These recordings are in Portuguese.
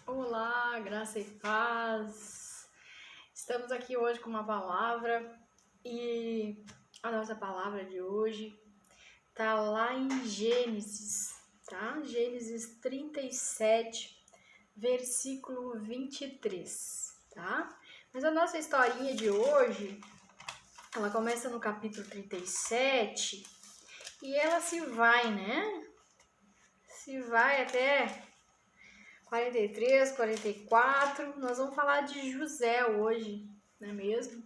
Olá, graça e paz. Estamos aqui hoje com uma palavra e a nossa palavra de hoje tá lá em Gênesis, tá? Gênesis 37, versículo 23, tá? Mas a nossa historinha de hoje, ela começa no capítulo 37 e ela se vai, né? Se vai até 43, 44, nós vamos falar de José hoje, não é mesmo?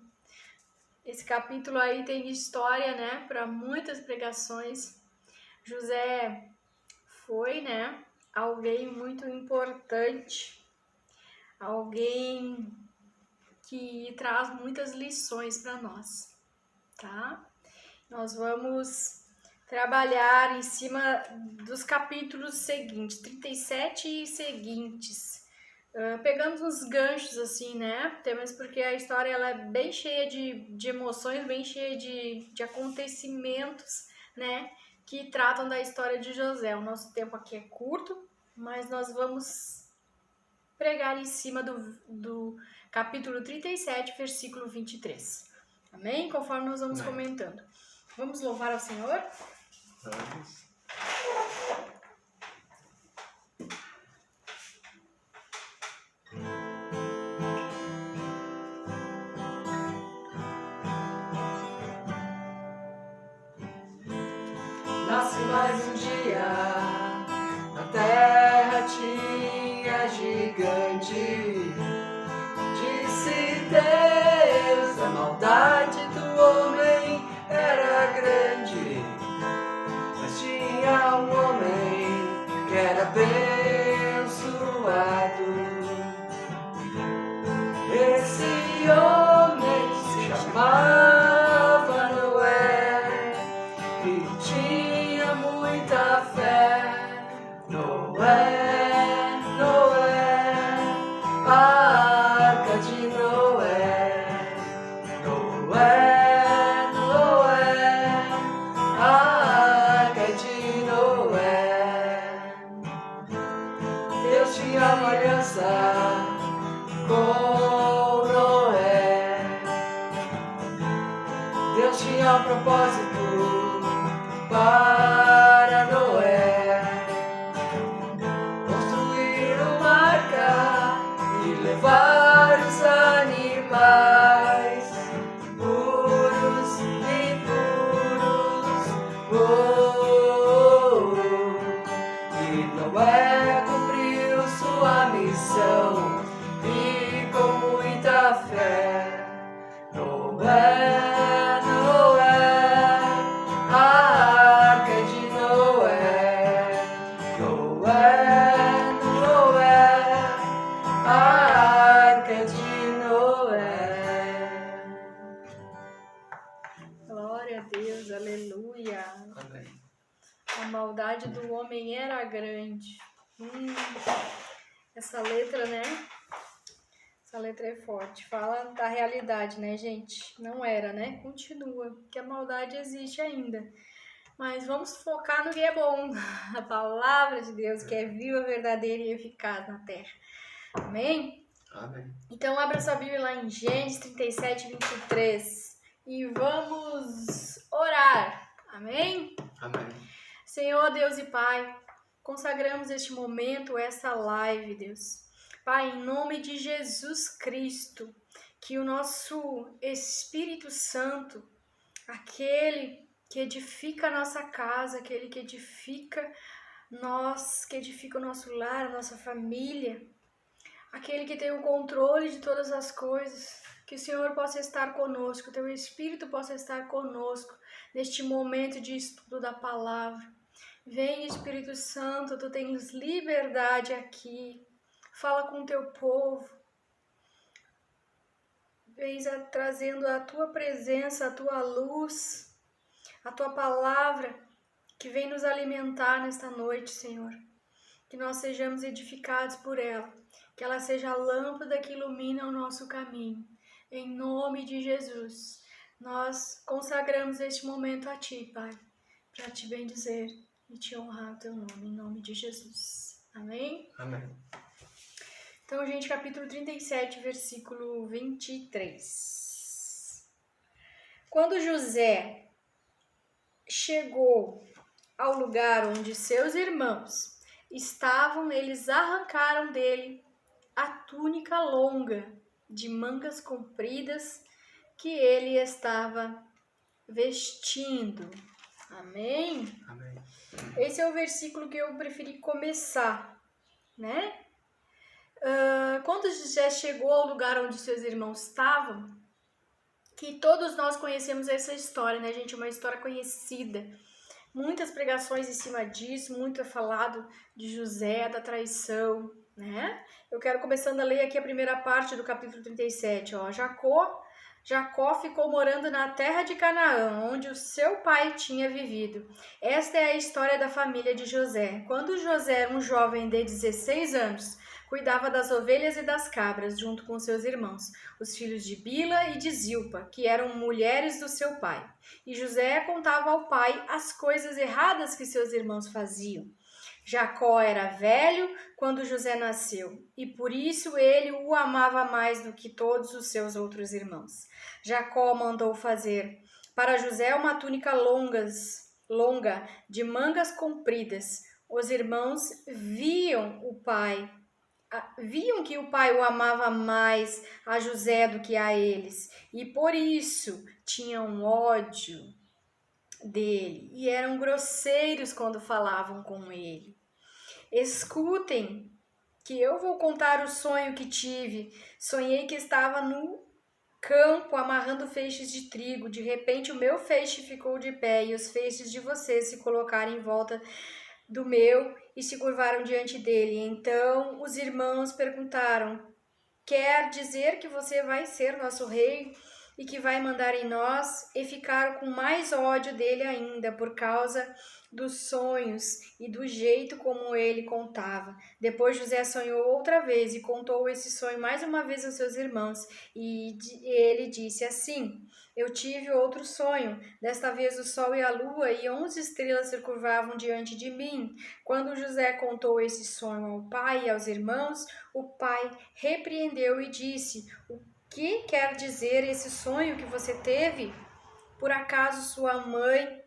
Esse capítulo aí tem história, né, para muitas pregações. José foi, né, alguém muito importante, alguém que traz muitas lições para nós, tá? Nós vamos trabalhar em cima dos capítulos seguintes, 37 e seguintes. Pegamos uns ganchos assim, né? Mas porque a história ela é bem cheia de emoções, bem cheia de acontecimentos, né? Que tratam da história de José. O nosso tempo aqui é curto, mas nós vamos pregar em cima do capítulo 37, versículo 23. Amém? Conforme nós vamos comentando. Vamos louvar ao Senhor? Vamos. Nasce mais um dia, na terra tinha gigante. Disse Deus, a maldade do homem era grande. Mas tinha um homem que era abençoado. Esse homem se chamava Noé e tinha muita fé. Noé, Noé, a arca de Noé. Noé, Noé, a arca de Noé. Deus tinha uma aliança com Noé. Deus tinha um propósito para Noé: construir uma arca e levar os animais puros e impuros. E Noé cumpriu sua missão e com muita fé. Noé, Noé, a arca de Noé. Noé, Noé, a arca de Noé. Glória a Deus, aleluia. Amém. A maldade do homem era grande. Essa letra, né? Essa letra é forte. Fala da realidade, né, gente? Não era, né? Continua, porque a maldade existe ainda. Mas vamos focar no que é bom. A palavra de Deus, que é viva, verdadeira e eficaz na terra. Amém? Amém. Então, abra sua Bíblia lá em Gênesis 37, 23. E vamos orar. Amém? Amém. Senhor, Deus e Pai, consagramos este momento, essa live, Deus. Pai, em nome de Jesus Cristo, que o nosso Espírito Santo, aquele que edifica a nossa casa, aquele que edifica nós, que edifica o nosso lar, a nossa família, aquele que tem o controle de todas as coisas, que o Senhor possa estar conosco, que o teu Espírito possa estar conosco neste momento de estudo da palavra. Vem, Espírito Santo, tu tens liberdade aqui. Fala com o teu povo. Vem trazendo a tua presença, a tua luz, a tua palavra, que vem nos alimentar nesta noite, Senhor. Que nós sejamos edificados por ela. Que ela seja a lâmpada que ilumina o nosso caminho. Em nome de Jesus, nós consagramos este momento a Ti, Pai, para Te bendizer e Te honrar o Teu nome, em nome de Jesus. Amém? Amém. Então, gente, capítulo 37, versículo 23. Quando José chegou ao lugar onde seus irmãos estavam, eles arrancaram dele a túnica longa de mangas compridas que ele estava vestindo. Amém? Amém. Esse é o versículo que eu preferi começar, né? Quando José chegou ao lugar onde seus irmãos estavam, que todos nós conhecemos essa história, né, gente? Uma história conhecida. Muitas pregações em cima disso, muito é falado de José, da traição, né? Eu quero começando a ler aqui a primeira parte do capítulo 37, ó. Jacó ficou morando na terra de Canaã, onde o seu pai tinha vivido. Esta é a história da família de José. Quando José era um jovem de 16 anos, cuidava das ovelhas e das cabras, junto com seus irmãos, os filhos de Bila e de Zilpa, que eram mulheres do seu pai. E José contava ao pai as coisas erradas que seus irmãos faziam. Jacó era velho quando José nasceu, e por isso ele o amava mais do que todos os seus outros irmãos. Jacó mandou fazer para José uma túnica longa, de mangas compridas. Os irmãos viam que o pai o amava mais a José do que a eles, e por isso tinham ódio dele, e eram grosseiros quando falavam com ele. Escutem, que eu vou contar o sonho que tive. Sonhei que estava no campo amarrando feixes de trigo. De repente o meu feixe ficou de pé e os feixes de vocês se colocaram em volta do meu e se curvaram diante dele. Então os irmãos perguntaram: quer dizer que você vai ser nosso rei e que vai mandar em nós? E ficaram com mais ódio dele ainda por causa dos sonhos e do jeito como ele contava. Depois José sonhou outra vez e contou esse sonho mais uma vez aos seus irmãos. E ele disse assim: eu tive outro sonho. Desta vez o sol e a lua e 11 estrelas se curvavam diante de mim. Quando José contou esse sonho ao pai e aos irmãos, o pai repreendeu e disse: o que quer dizer esse sonho que você teve? Por acaso sua mãe,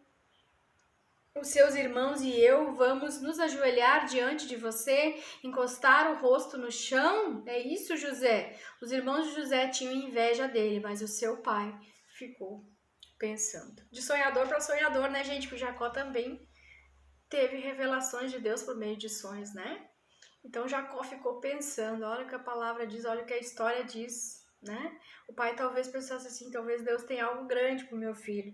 os seus irmãos e eu vamos nos ajoelhar diante de você, encostar o rosto no chão? É isso, José? Os irmãos de José tinham inveja dele, mas o seu pai ficou pensando. De sonhador para sonhador, né, gente? Porque Jacó também teve revelações de Deus por meio de sonhos, né? Então Jacó ficou pensando, olha o que a palavra diz, olha o que a história diz, né? O pai talvez pensasse assim, talvez Deus tenha algo grande para o meu filho.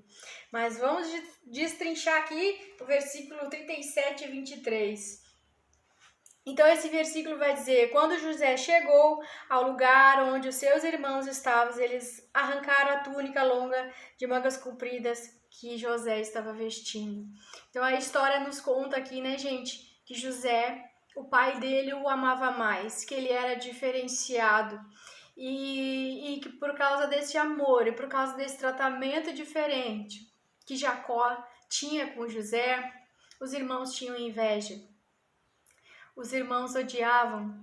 Mas vamos destrinchar aqui o versículo 37 e 23. Então esse versículo vai dizer: quando José chegou ao lugar onde os seus irmãos estavam, eles arrancaram a túnica longa de mangas compridas que José estava vestindo. Então a história nos conta aqui, né, gente, que José, o pai dele o amava mais, que ele era diferenciado. E que por causa desse amor e por causa desse tratamento diferente que Jacó tinha com José, os irmãos tinham inveja. Os irmãos odiavam,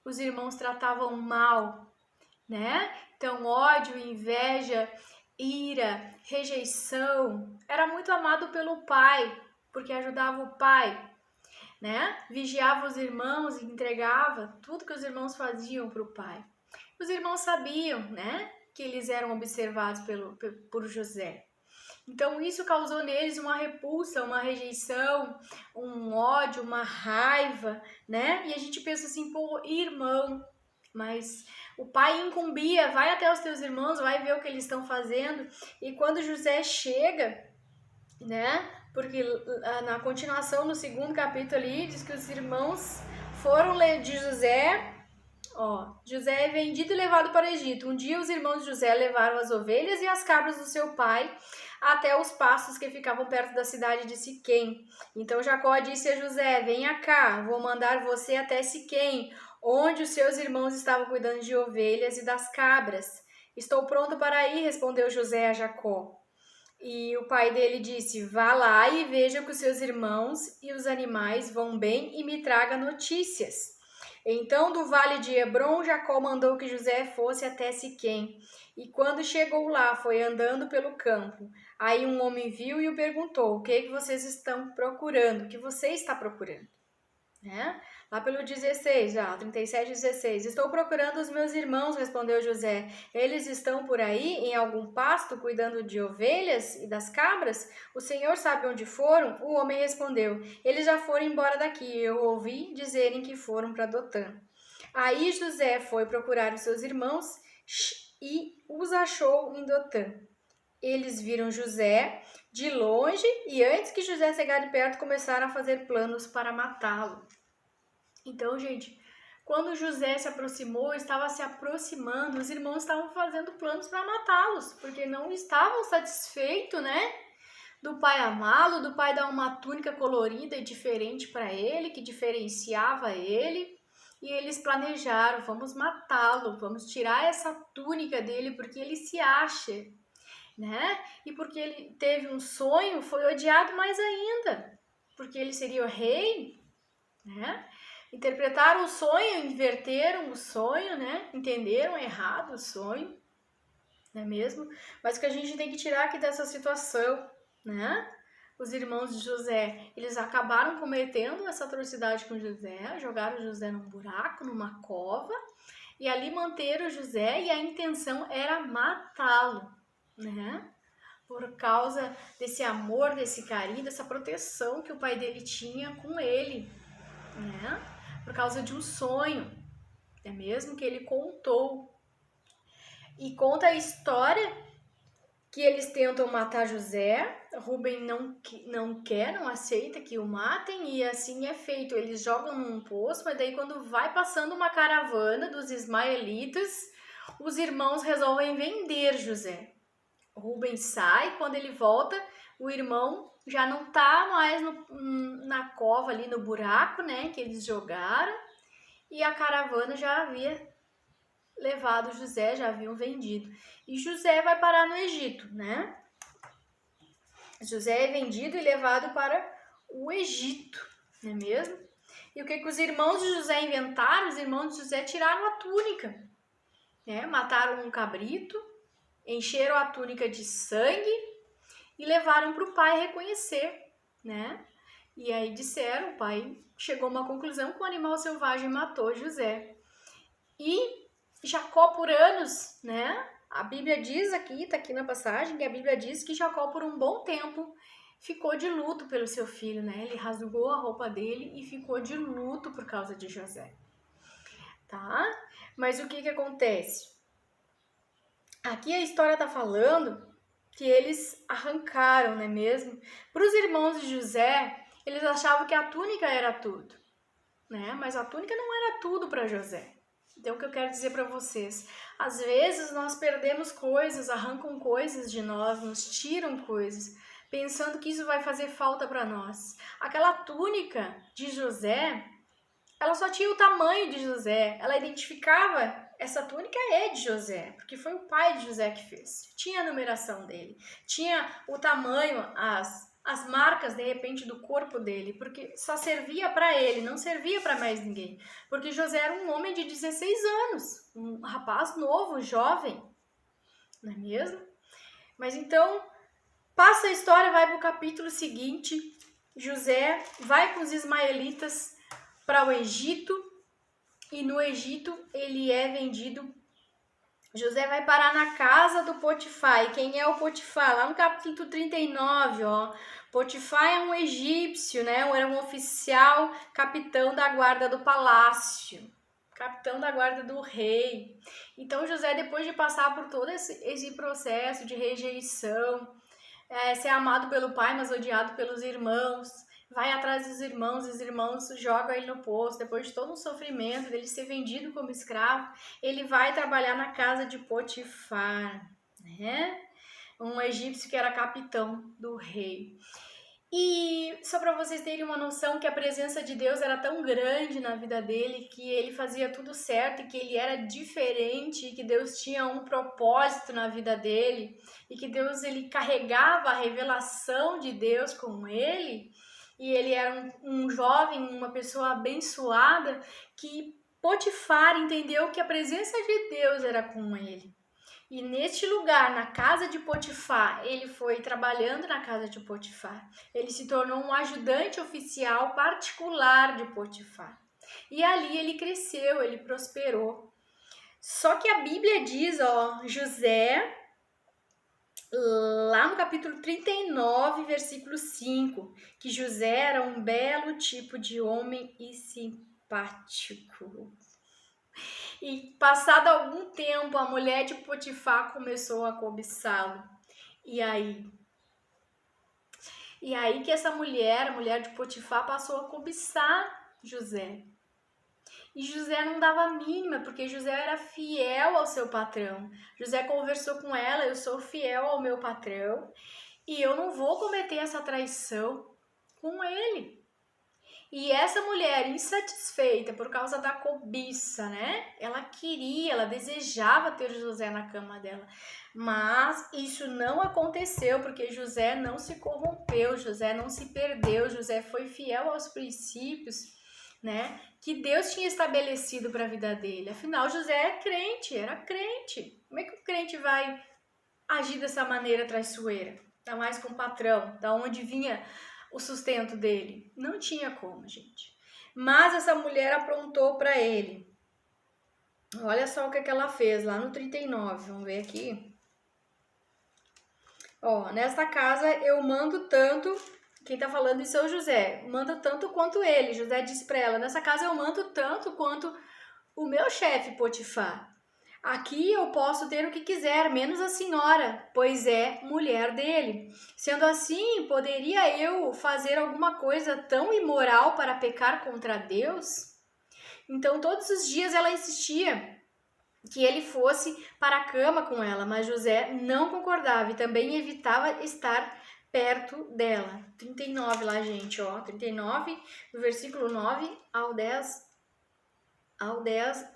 os irmãos tratavam mal, né? Então, ódio, inveja, ira, rejeição. Era muito amado pelo pai, porque ajudava o pai, né? Vigiava os irmãos e entregava tudo que os irmãos faziam para o pai. Os irmãos sabiam, né, que eles eram observados por José. Então isso causou neles uma repulsa, uma rejeição, um ódio, uma raiva, né? E a gente pensa assim, pô, irmão, mas o pai incumbia, vai até os teus irmãos, vai ver o que eles estão fazendo. E quando José chega, né? Porque na continuação, no segundo capítulo ali, diz que os irmãos foram de José. Ó, José é vendido e levado para o Egito. Um dia os irmãos de José levaram as ovelhas e as cabras do seu pai até os pastos que ficavam perto da cidade de Siquém. Então Jacó disse a José: venha cá, vou mandar você até Siquém, onde os seus irmãos estavam cuidando de ovelhas e das cabras. Estou pronto para ir, respondeu José a Jacó. E o pai dele disse: vá lá e veja que os seus irmãos e os animais vão bem e me traga notícias. Então, do vale de Hebrom, Jacó mandou que José fosse até Siquém. E quando chegou lá, foi andando pelo campo. Aí um homem viu e o perguntou: o que é que vocês estão procurando? O que você está procurando? Né? Lá pelo 16, 37, 16. Estou procurando os meus irmãos, respondeu José. Eles estão por aí em algum pasto cuidando de ovelhas e das cabras? O senhor sabe onde foram? O homem respondeu: eles já foram embora daqui. Eu ouvi dizerem que foram para Dotã. Aí José foi procurar os seus irmãos e os achou em Dotã. Eles viram José de longe e antes que José chegar de perto começaram a fazer planos para matá-lo. Então, gente, quando José se aproximou, estava se aproximando, os irmãos estavam fazendo planos para matá-los, porque não estavam satisfeitos, né? Do pai amá-lo, do pai dar uma túnica colorida e diferente para ele, que diferenciava ele. E eles planejaram, vamos matá-lo, vamos tirar essa túnica dele porque ele se acha, né? E porque ele teve um sonho, foi odiado mais ainda, porque ele seria o rei, né? Interpretaram o sonho, inverteram o sonho, né? Entenderam errado o sonho, não é mesmo? Mas o que a gente tem que tirar aqui dessa situação, né? Os irmãos de José, eles acabaram cometendo essa atrocidade com José, jogaram José num buraco, numa cova, e ali manteram José e a intenção era matá-lo, né? Por causa desse amor, desse carinho, dessa proteção que o pai dele tinha com ele, né? Por causa de um sonho, é mesmo que ele contou. E conta a história que eles tentam matar José, Rubem não quer, não aceita que o matem e assim é feito. Eles jogam num poço, mas daí quando vai passando uma caravana dos ismaelitas, os irmãos resolvem vender José. Rubem sai, quando ele volta, o irmão já não tá mais na cova ali, no buraco, né, que eles jogaram, e a caravana já havia levado José, já haviam vendido. E José vai parar no Egito, né? José é vendido e levado para o Egito, não é mesmo? E o que os irmãos de José inventaram? Os irmãos de José tiraram a túnica, né? Mataram um cabrito, encheram a túnica de sangue e levaram para o pai reconhecer, né? E aí disseram, o pai chegou a uma conclusão que o animal selvagem matou José. E Jacó por anos, né? A Bíblia diz aqui, tá aqui na passagem, que a Bíblia diz que Jacó por um bom tempo ficou de luto pelo seu filho, né? Ele rasgou a roupa dele e ficou de luto por causa de José, tá? Mas o que acontece? Aqui a história tá falando que eles arrancaram, não é mesmo? Para os irmãos de José, eles achavam que a túnica era tudo, né? Mas a túnica não era tudo para José. Então, o que eu quero dizer para vocês, às vezes nós perdemos coisas, arrancam coisas de nós, nos tiram coisas, pensando que isso vai fazer falta para nós. Aquela túnica de José, ela só tinha o tamanho de José, ela identificava, essa túnica é de José, porque foi o pai de José que fez. Tinha a numeração dele, tinha o tamanho, as marcas, de repente, do corpo dele, porque só servia para ele, não servia para mais ninguém. Porque José era um homem de 16 anos, um rapaz novo, jovem, não é mesmo? Mas então, passa a história, vai para o capítulo seguinte, José vai com os ismaelitas para o Egito, e no Egito ele é vendido. José vai parar na casa do Potifar. E quem é o Potifar? Lá no capítulo 39, ó. Potifar é um egípcio, né? Era um oficial, capitão da guarda do palácio, capitão da guarda do rei. Então José, depois de passar por todo esse processo de rejeição, ser amado pelo pai, mas odiado pelos irmãos, vai atrás dos irmãos, os irmãos jogam ele no poço, depois de todo um sofrimento, dele ser vendido como escravo, ele vai trabalhar na casa de Potifar, né? Um egípcio que era capitão do rei. E só para vocês terem uma noção que a presença de Deus era tão grande na vida dele, que ele fazia tudo certo e que ele era diferente, e que Deus tinha um propósito na vida dele, e que Deus, ele carregava a revelação de Deus com ele, e ele era um jovem, uma pessoa abençoada, que Potifar entendeu que a presença de Deus era com ele. E neste lugar, na casa de Potifar, ele foi trabalhando na casa de Potifar. Ele se tornou um ajudante oficial particular de Potifar. E ali ele cresceu, ele prosperou. Só que a Bíblia diz, José, lá no capítulo 39, versículo 5, que José era um belo tipo de homem e simpático. E passado algum tempo, a mulher de Potifar começou a cobiçá-lo. E aí que essa mulher, a mulher de Potifar, passou a cobiçar José. E José não dava a mínima, porque José era fiel ao seu patrão. José conversou com ela: eu sou fiel ao meu patrão e eu não vou cometer essa traição com ele. E essa mulher, insatisfeita por causa da cobiça, né? Ela desejava ter José na cama dela. Mas isso não aconteceu, porque José não se corrompeu, José não se perdeu, José foi fiel aos princípios, né, que Deus tinha estabelecido para a vida dele. Afinal, José era crente. Como é que o crente vai agir dessa maneira traiçoeira? Tá mais com o patrão, da onde vinha o sustento dele? Não tinha como, gente. Mas essa mulher aprontou para ele. Olha só o que ela fez lá no 39, vamos ver aqui. Nesta casa eu mando tanto. Quem tá falando isso é o José. Manda tanto quanto ele. José disse para ela: nessa casa eu mando tanto quanto o meu chefe Potifar. Aqui eu posso ter o que quiser, menos a senhora, pois é mulher dele. Sendo assim, poderia eu fazer alguma coisa tão imoral para pecar contra Deus? Então, todos os dias ela insistia que ele fosse para a cama com ela, mas José não concordava e também evitava estar perto dela. 39 lá, gente, 39, do versículo 9 ao 10,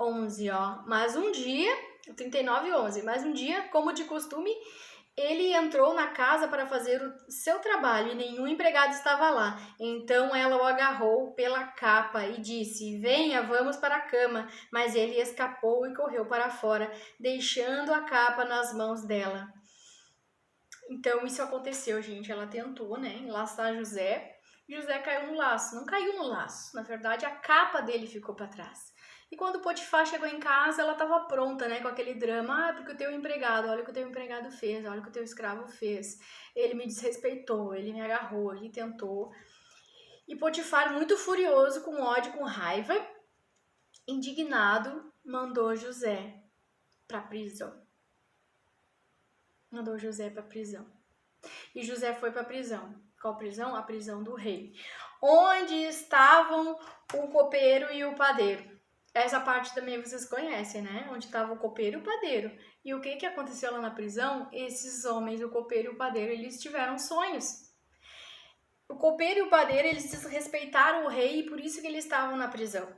11, Mas um dia, 39, 11, mas um dia, como de costume, ele entrou na casa para fazer o seu trabalho e nenhum empregado estava lá. Então ela o agarrou pela capa e disse: venha, vamos para a cama. Mas ele escapou e correu para fora, deixando a capa nas mãos dela. Então isso aconteceu, gente. Ela tentou, enlaçar José. José caiu no laço. Não caiu no laço. Na verdade, a capa dele ficou para trás. E quando Potifar chegou em casa, ela estava pronta, com aquele drama. Porque o teu empregado, olha o que o teu empregado fez, olha o que o teu escravo fez. Ele me desrespeitou, ele me agarrou, ele tentou. E Potifar, muito furioso, com ódio, com raiva, indignado, mandou José para a prisão. E José foi para a prisão. Qual prisão? A prisão do rei. Onde estavam o copeiro e o padeiro. Essa parte também vocês conhecem, Onde estava o copeiro e o padeiro. E o que aconteceu lá na prisão? Esses homens, o copeiro e o padeiro, eles tiveram sonhos. O copeiro e o padeiro, eles desrespeitaram o rei e por isso que eles estavam na prisão.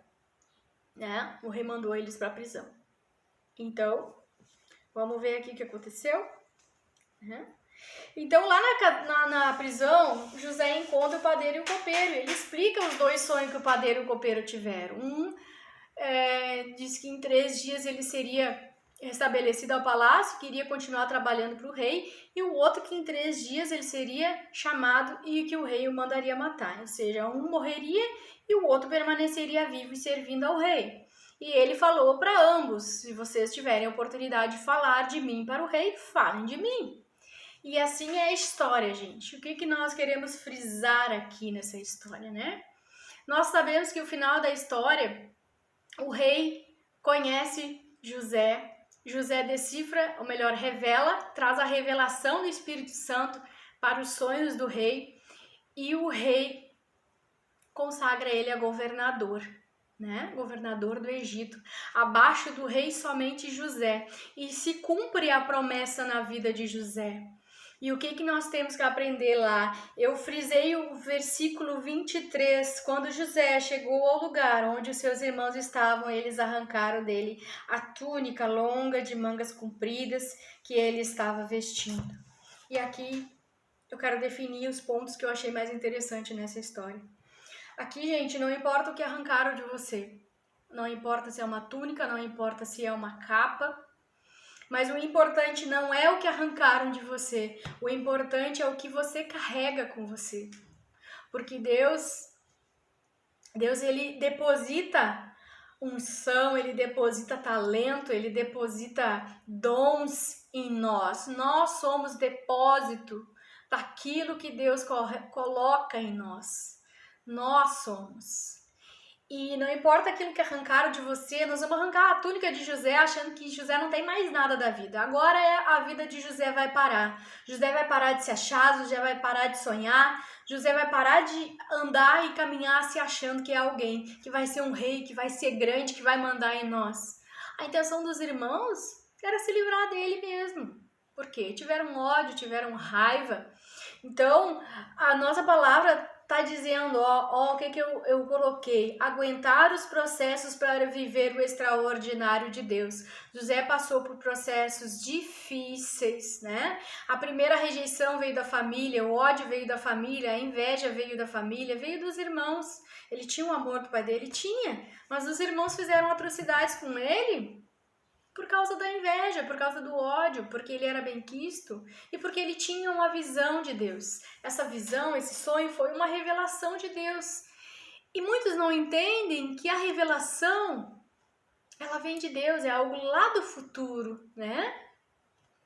O rei mandou eles para a prisão. Então, vamos ver aqui o que aconteceu. Então, lá na prisão, José encontra o padeiro e o copeiro. Ele explica os dois sonhos que o padeiro e o copeiro tiveram. Diz que em 3 dias ele seria restabelecido ao palácio, que iria continuar trabalhando para o rei, e o outro que em 3 dias ele seria chamado e que o rei o mandaria matar. Ou seja, um morreria e o outro permaneceria vivo e servindo ao rei. E ele falou para ambos: se vocês tiverem a oportunidade de falar de mim para o rei, falem de mim. E assim é a história, gente. O que nós queremos frisar aqui nessa história, Nós sabemos que o final da história, o rei conhece José. José decifra, ou melhor, revela, traz a revelação do Espírito Santo para os sonhos do rei. E o rei consagra ele a governador, governador do Egito. Abaixo do rei somente José. E se cumpre a promessa na vida de José. E o que nós temos que aprender lá? Eu frisei o versículo 23. Quando José chegou ao lugar onde os seus irmãos estavam, eles arrancaram dele a túnica longa de mangas compridas que ele estava vestindo. E aqui eu quero definir os pontos que eu achei mais interessante nessa história. Aqui, gente, não importa o que arrancaram de você. não importa se é uma túnica, não importa se é uma capa, mas o importante não é o que arrancaram de você, o importante é o que você carrega com você. Porque Deus ele deposita unção, ele deposita talento, ele deposita dons em nós. Nós somos depósito daquilo que Deus coloca em nós. Nós somos. E não importa aquilo que arrancaram de você, nós vamos arrancar a túnica de José achando que José não tem mais nada da vida. Agora a vida de José vai parar. José vai parar de se achar, José vai parar de sonhar, José vai parar de andar e caminhar se achando que é alguém, que vai ser um rei, que vai ser grande, que vai mandar em nós. A intenção dos irmãos era se livrar dele mesmo. Por quê? Tiveram ódio, tiveram raiva. Então, a nossa palavra está dizendo, o que eu coloquei? Aguentar os processos para viver o extraordinário de Deus. José passou por processos difíceis, né? A primeira rejeição veio da família, o ódio veio da família, a inveja veio da família, veio dos irmãos. Ele tinha um amor do pai dele? Tinha, mas os irmãos fizeram atrocidades com ele por causa da inveja, por causa do ódio, porque ele era benquisto e porque ele tinha uma visão de Deus. Essa visão, esse sonho foi uma revelação de Deus. E muitos não entendem que a revelação, ela vem de Deus, é algo lá do futuro, né?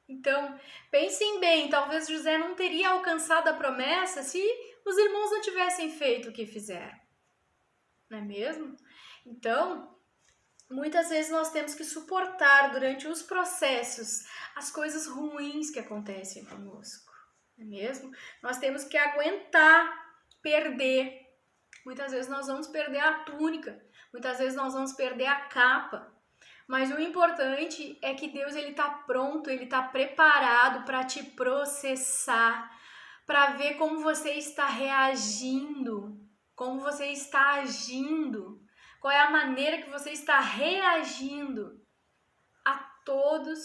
Então, pensem bem, talvez José não teria alcançado a promessa se os irmãos não tivessem feito o que fizeram. Não é mesmo? Então, muitas vezes nós temos que suportar durante os processos as coisas ruins que acontecem conosco, não é mesmo? Nós temos que aguentar perder. Muitas vezes nós vamos perder a túnica, muitas vezes nós vamos perder a capa. Mas o importante é que Deus ele está pronto, ele está preparado para te processar, para ver como você está reagindo, como você está agindo. Qual é a maneira que você está reagindo a todos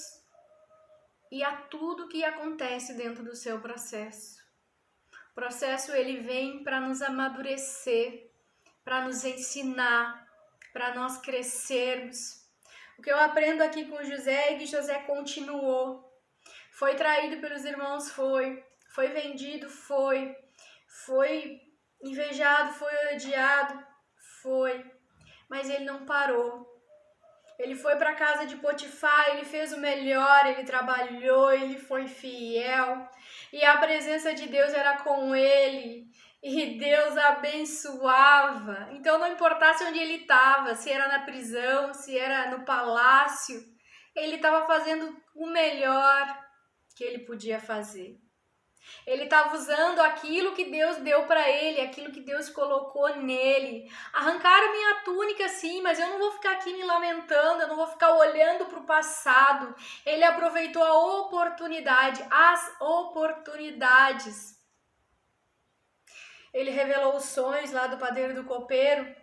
e a tudo que acontece dentro do seu processo. O processo ele vem para nos amadurecer, para nos ensinar, para nós crescermos. O que eu aprendo aqui com José é que José continuou. Foi traído pelos irmãos, foi vendido, foi invejado, foi odiado, foi. Mas ele não parou. Ele foi para a casa de Potifar, ele fez o melhor, ele trabalhou, ele foi fiel. E a presença de Deus era com ele. E Deus abençoava. Então não importasse onde ele estava, se era na prisão, se era no palácio, ele estava fazendo o melhor que ele podia fazer. Ele estava usando aquilo que Deus deu para ele, aquilo que Deus colocou nele. Arrancaram minha túnica sim, mas eu não vou ficar aqui me lamentando, eu não vou ficar olhando para o passado. Ele aproveitou a oportunidade, as oportunidades. Ele revelou os sonhos lá do padeiro do copeiro.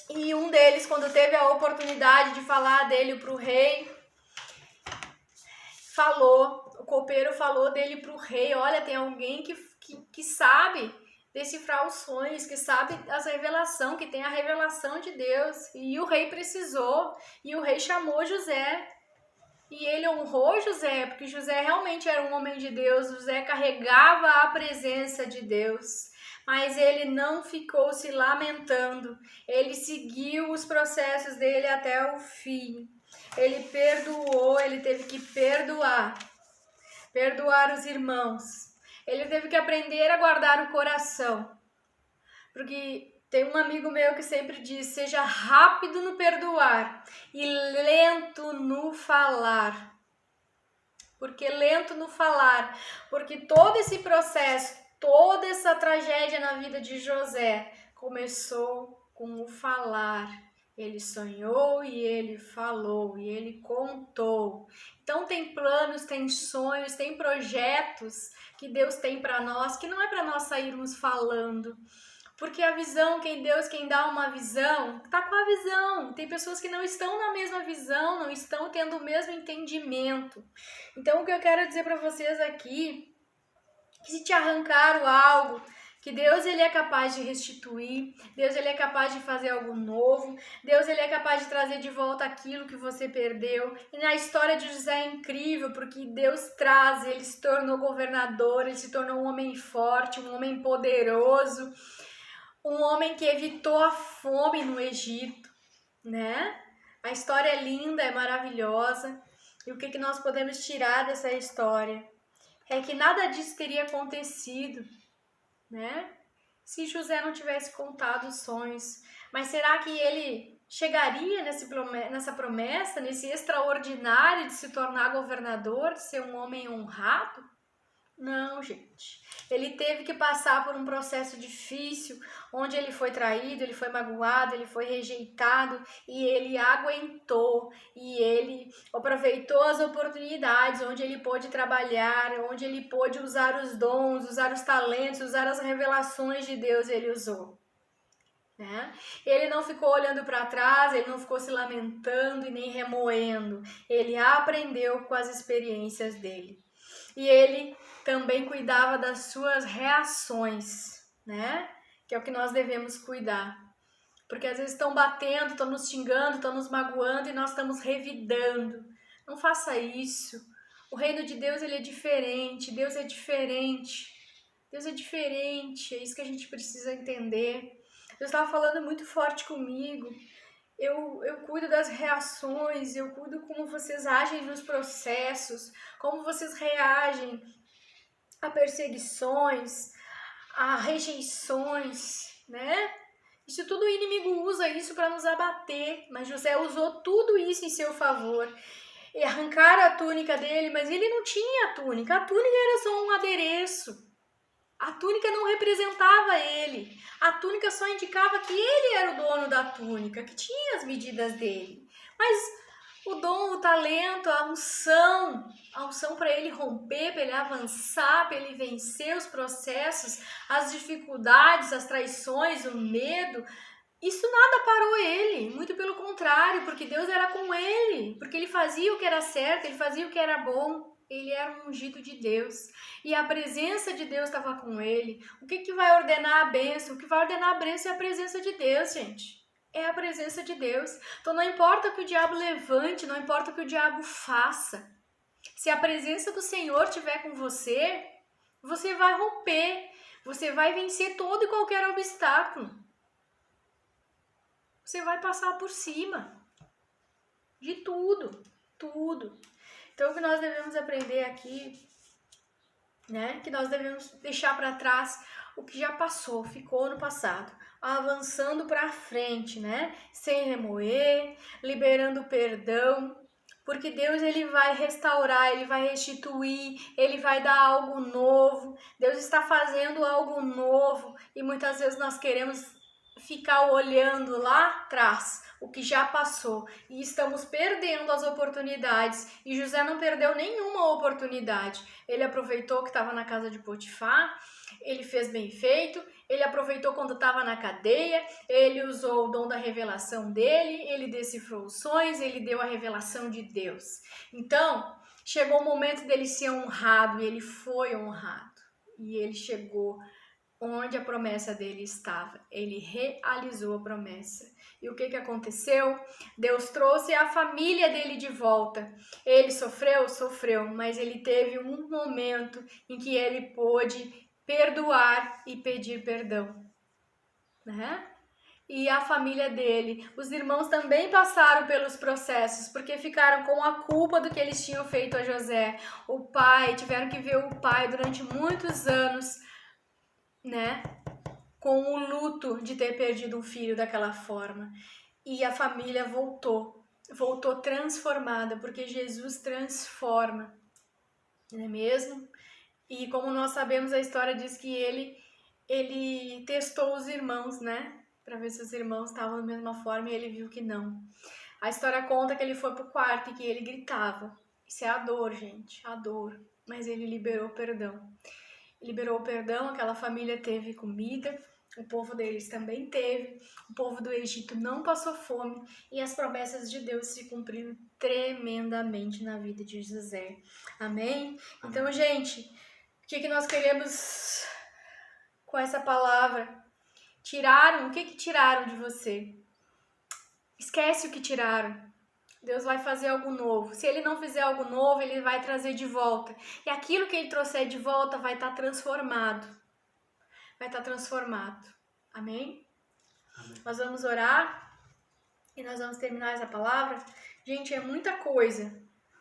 E um deles, quando teve a oportunidade de falar dele para o rei, o copeiro falou dele para o rei, olha, tem alguém que sabe decifrar os sonhos, que sabe as revelações, que tem a revelação de Deus. E o rei precisou, e o rei chamou José. E ele honrou José, porque José realmente era um homem de Deus, José carregava a presença de Deus. Mas ele não ficou se lamentando, ele seguiu os processos dele até o fim. Ele perdoou, ele teve que perdoar os irmãos. Ele teve que aprender a guardar o coração. Porque tem um amigo meu que sempre diz, seja rápido no perdoar e lento no falar. Porque lento no falar, porque todo esse processo, toda essa tragédia na vida de José começou com o falar. Ele sonhou e ele falou e ele contou. Então tem planos, tem sonhos, tem projetos que Deus tem para nós, que não é para nós sairmos falando. Porque a visão, quem dá uma visão, está com a visão. Tem pessoas que não estão na mesma visão, não estão tendo o mesmo entendimento. Então o que eu quero dizer para vocês aqui, que se te arrancaram algo, que Deus ele é capaz de restituir, Deus ele é capaz de fazer algo novo, Deus ele é capaz de trazer de volta aquilo que você perdeu. E na história de José é incrível, porque Deus traz, ele se tornou governador, ele se tornou um homem forte, um homem poderoso, um homem que evitou a fome no Egito, né? A história é linda, é maravilhosa. E o que nós podemos tirar dessa história? É que nada disso teria acontecido, né? Se José não tivesse contado os sonhos. Mas será que ele chegaria nessa promessa, nesse extraordinário de se tornar governador, de ser um homem honrado? Não, gente. Ele teve que passar por um processo difícil, onde ele foi traído, ele foi magoado, ele foi rejeitado, e ele aguentou, e ele aproveitou as oportunidades, onde ele pôde trabalhar, onde ele pôde usar os dons, usar os talentos, usar as revelações de Deus, ele usou. Né? Ele não ficou olhando para trás, ele não ficou se lamentando e nem remoendo, ele aprendeu com as experiências dele. E ele também cuidava das suas reações, né? Que é o que nós devemos cuidar. Porque às vezes estão batendo, estão nos xingando, estão nos magoando e nós estamos revidando. Não faça isso. O reino de Deus ele é diferente, Deus é diferente. Deus é diferente, é isso que a gente precisa entender. Deus estava falando muito forte comigo. Eu cuido das reações, eu cuido como vocês agem nos processos, como vocês reagem a perseguições, a rejeições, né? Isso tudo o inimigo usa isso para nos abater, mas José usou tudo isso em seu favor. E arrancaram a túnica dele, mas ele não tinha a túnica era só um adereço. A túnica não representava ele. A túnica só indicava que ele era o dono da túnica, que tinha as medidas dele. Mas o dom, o talento, a unção para ele romper, para ele avançar, para ele vencer os processos, as dificuldades, as traições, o medo, isso nada parou ele, muito pelo contrário, porque Deus era com ele, porque ele fazia o que era certo, ele fazia o que era bom. Ele era um ungido de Deus e a presença de Deus estava com ele. O que vai ordenar a bênção? O que vai ordenar a bênção é a presença de Deus, gente. É a presença de Deus. Então não importa o que o diabo levante, não importa o que o diabo faça. Se a presença do Senhor estiver com você, você vai romper. Você vai vencer todo e qualquer obstáculo. Você vai passar por cima de tudo, tudo. Então, o que nós devemos aprender aqui, né? Que nós devemos deixar para trás o que já passou, ficou no passado, avançando para frente, né? Sem remoer, liberando perdão, porque Deus ele vai restaurar, ele vai restituir, ele vai dar algo novo. Deus está fazendo algo novo e muitas vezes nós queremos ficar olhando lá atrás o que já passou e estamos perdendo as oportunidades. E José não perdeu nenhuma oportunidade. Ele aproveitou que estava na casa de Potifar, ele fez bem feito, ele aproveitou quando estava na cadeia, ele usou o dom da revelação dele, ele decifrou os sonhos, ele deu a revelação de Deus. Então, chegou o momento dele ser honrado e ele foi honrado. E ele chegou onde a promessa dele estava. Ele realizou a promessa. E o que aconteceu? Deus trouxe a família dele de volta. Ele sofreu? Sofreu, mas ele teve um momento em que ele pôde perdoar e pedir perdão, né? E a família dele, os irmãos também passaram pelos processos, porque ficaram com a culpa do que eles tinham feito a José. O pai, tiveram que ver o pai durante muitos anos, né, com o luto de ter perdido um filho daquela forma. E a família voltou transformada, porque Jesus transforma, não é mesmo? E como nós sabemos, a história diz que ele testou os irmãos, né, para ver se os irmãos estavam da mesma forma, e ele viu que não. A história conta que ele foi pro quarto e que ele gritava. Isso é a dor, gente, a dor. Mas ele liberou perdão. Liberou o perdão, aquela família teve comida, o povo deles também teve, o povo do Egito não passou fome e as promessas de Deus se cumpriram tremendamente na vida de José. Amém? Então, gente, o que nós queremos com essa palavra. Tiraram, o que tiraram de você? Esquece o que tiraram. Deus vai fazer algo novo. Se Ele não fizer algo novo, Ele vai trazer de volta. E aquilo que Ele trouxer de volta vai estar transformado. Vai estar transformado. Amém? Amém. Nós vamos orar e nós vamos terminar essa palavra. Gente, é muita coisa,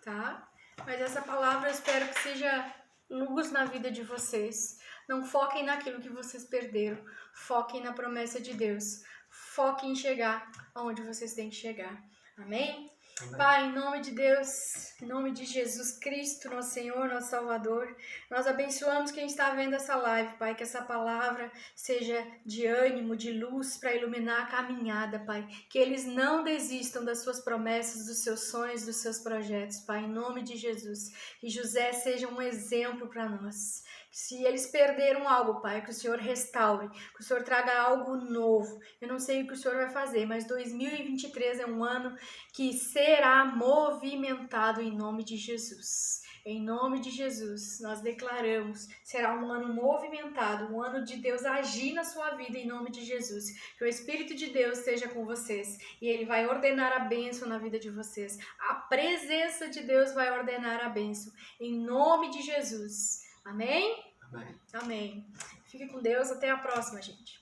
tá? Mas essa palavra eu espero que seja luz na vida de vocês. Não foquem naquilo que vocês perderam. Foquem na promessa de Deus. Foquem em chegar aonde vocês têm que chegar. Amém? Amém. Pai, em nome de Deus, em nome de Jesus Cristo, nosso Senhor, nosso Salvador, nós abençoamos quem está vendo essa live, Pai, que essa palavra seja de ânimo, de luz para iluminar a caminhada, Pai, que eles não desistam das suas promessas, dos seus sonhos, dos seus projetos, Pai, em nome de Jesus, que José seja um exemplo para nós. Se eles perderam algo, Pai, que o Senhor restaure, que o Senhor traga algo novo. Eu não sei o que o Senhor vai fazer, mas 2023 é um ano que será movimentado em nome de Jesus. Em nome de Jesus, nós declaramos, será um ano movimentado, um ano de Deus agir na sua vida em nome de Jesus. Que o Espírito de Deus esteja com vocês e Ele vai ordenar a bênção na vida de vocês. A presença de Deus vai ordenar a bênção em nome de Jesus. Amém? Amém. Amém. Fique com Deus. Até a próxima, gente.